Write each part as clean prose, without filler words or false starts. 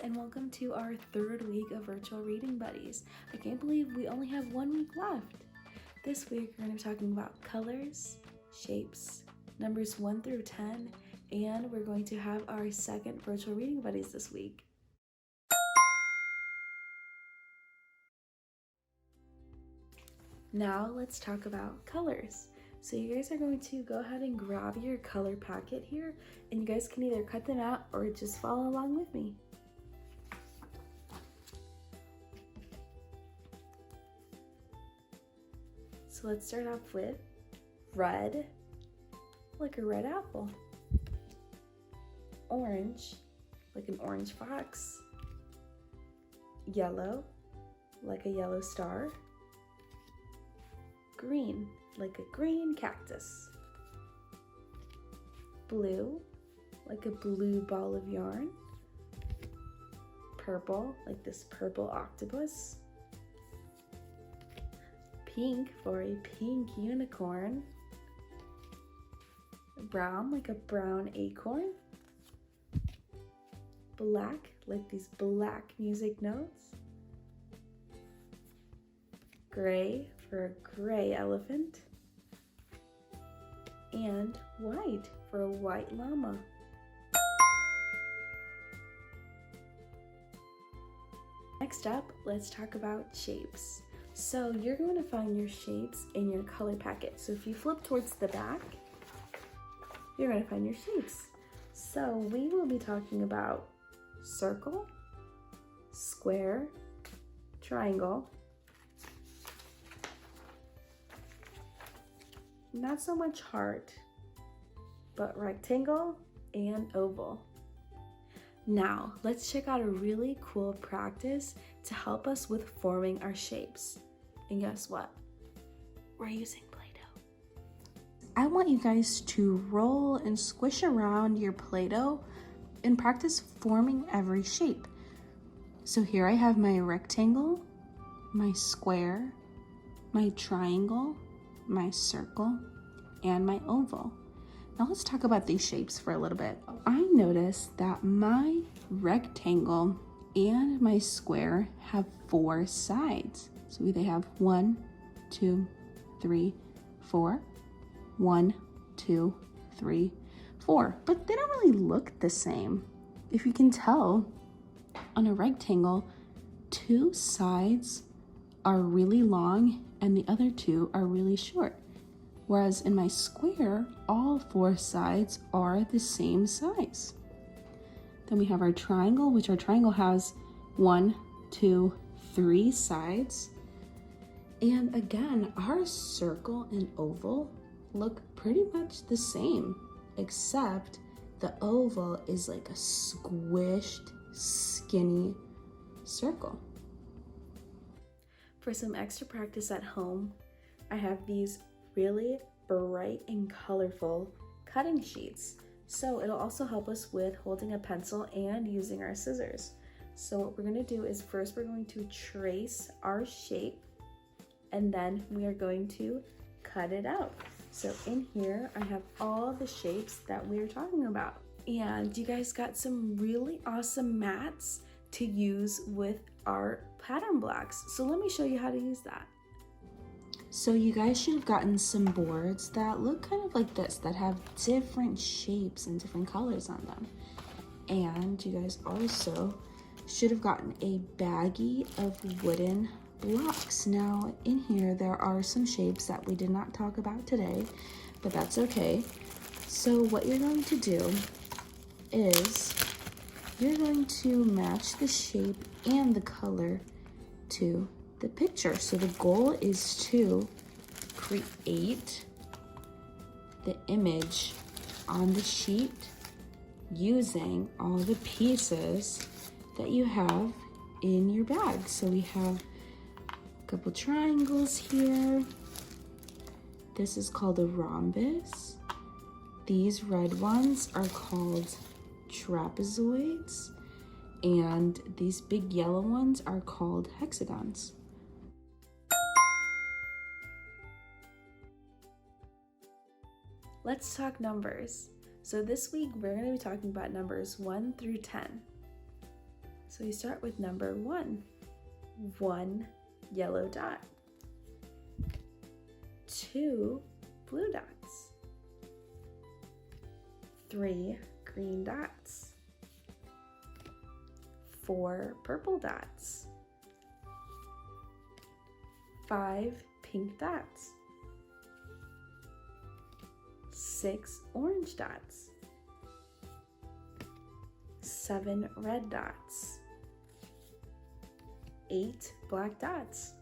And welcome to our third week of Virtual Reading Buddies. I can't believe we only have 1 week left. This week we're going to be talking about colors, shapes, numbers 1 through 10, and we're going to have our second Virtual Reading Buddies this week. Now let's talk about colors. So you guys are going to go ahead and grab your color packet here, and you guys can either cut them out or just follow along with me. So let's start off with red, like a red apple. Orange, like an orange fox. Yellow, like a yellow star. Green, like a green cactus. Blue, like a blue ball of yarn. Purple, like this purple octopus. Pink for a pink unicorn. Brown, like a brown acorn. Black, like these black music notes. Gray for a gray elephant. And white for a white llama. Next up, let's talk about shapes. So you're going to find your shapes in your color packet. So if you flip towards the back, you're going to find your shapes. So we will be talking about circle, square, triangle, not so much heart, but rectangle and oval. Now, let's check out a really cool practice to help us with forming our shapes. And guess what? We're using Play-Doh. I want you guys to roll and squish around your Play-Doh and practice forming every shape. So here I have my rectangle, my square, my triangle, my circle, and my oval. Now let's talk about these shapes for a little bit. I noticed that my rectangle and my square have 4 sides. So they have 1, 2, 3, 4. 1, 2, 3, 4. But they don't really look the same. If you can tell, on a rectangle, 2 sides are really long and the other 2 are really short. Whereas in my square, all 4 sides are the same size. Then we have our triangle, which our triangle has 1, 2, 3 sides. And again, our circle and oval look pretty much the same, except the oval is like a squished, skinny circle. For some extra practice at home, I have these really bright and colorful cutting sheets. So it'll also help us with holding a pencil and using our scissors. So what we're going to do is first we're going to trace our shape and then we are going to cut it out. So in here I have all the shapes that we are talking about. And you guys got some really awesome mats to use with our pattern blocks. So let me show you how to use that. So you guys should have gotten some boards that look kind of like this, that have different shapes and different colors on them. And you guys also should have gotten a baggie of wooden blocks. Now in here there are some shapes that we did not talk about today, but that's okay. So what you're going to do is you're going to match the shape and the color to the picture. So the goal is to create the image on the sheet using all the pieces that you have in your bag. So we have a couple triangles here. This is called a rhombus. These red ones are called trapezoids, and these big yellow ones are called hexagons. Let's talk numbers. So this week we're going to be talking about numbers 1 through 10. So we start with number 1. 1 yellow dot. 2 blue dots. 3 green dots. 4 purple dots. 5 pink dots. 6 orange dots. 7 red dots. 8 black dots.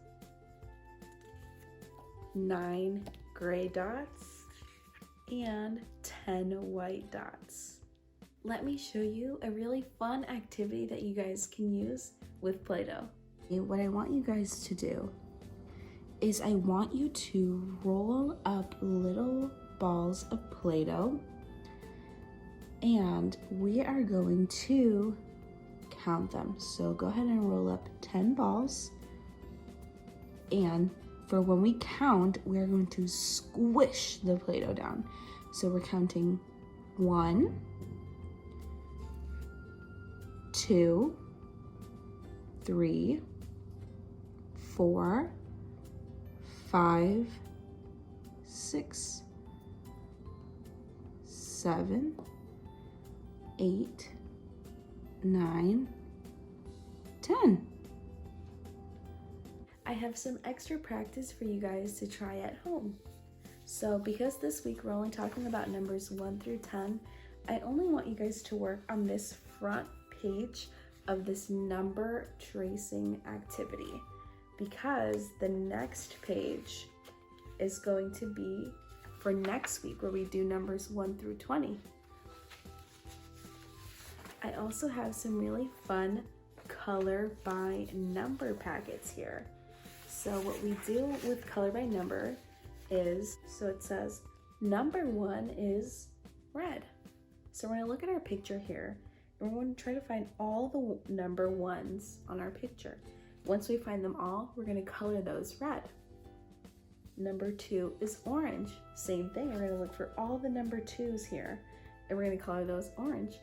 9 gray dots. And 10 white dots. Let me show you a really fun activity that you guys can use with Play-Doh. What I want you guys to do is I want you to roll up little balls of Play-Doh, and we are going to count them. So go ahead and roll up 10 balls, and for when we count, we are going to squish the Play-Doh down. So we're counting 1, 2, 3, 4, 5, 6, 7, 8, 9, 10. I have some extra practice for you guys to try at home. So because this week we're only talking about numbers 1 through 10, I only want you guys to work on this front page of this number tracing activity, because the next page is going to be for next week where we do numbers 1 through 20. I also have some really fun color by number packets here. So what we do with color by number is, so it says number 1 is red. So we're gonna look at our picture here, and we're gonna try to find all the number 1s on our picture. Once we find them all, we're gonna color those red. Number 2 is orange. Same thing, we're gonna look for all the number 2s here, and we're gonna color those orange.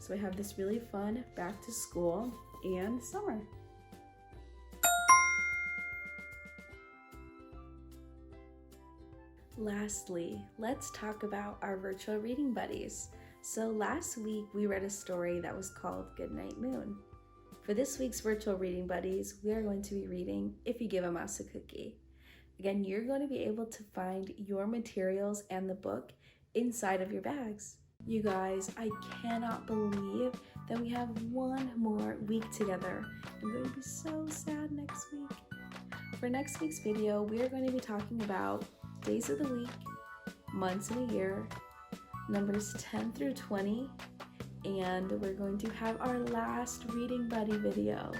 So we have this really fun back to school and summer. Lastly, let's talk about our virtual reading buddies. So last week we read a story that was called Goodnight Moon. For this week's virtual reading buddies, we are going to be reading If You Give a Mouse a Cookie. Again, you're going to be able to find your materials and the book inside of your bags. You guys, I cannot believe that we have one more week together. I'm going to be so sad next week. For next week's video, we are going to be talking about days of the week, months in a year, numbers 10 through 20, and we're going to have our last reading buddy video.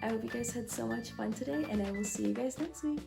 I hope you guys had so much fun today, and I will see you guys next week.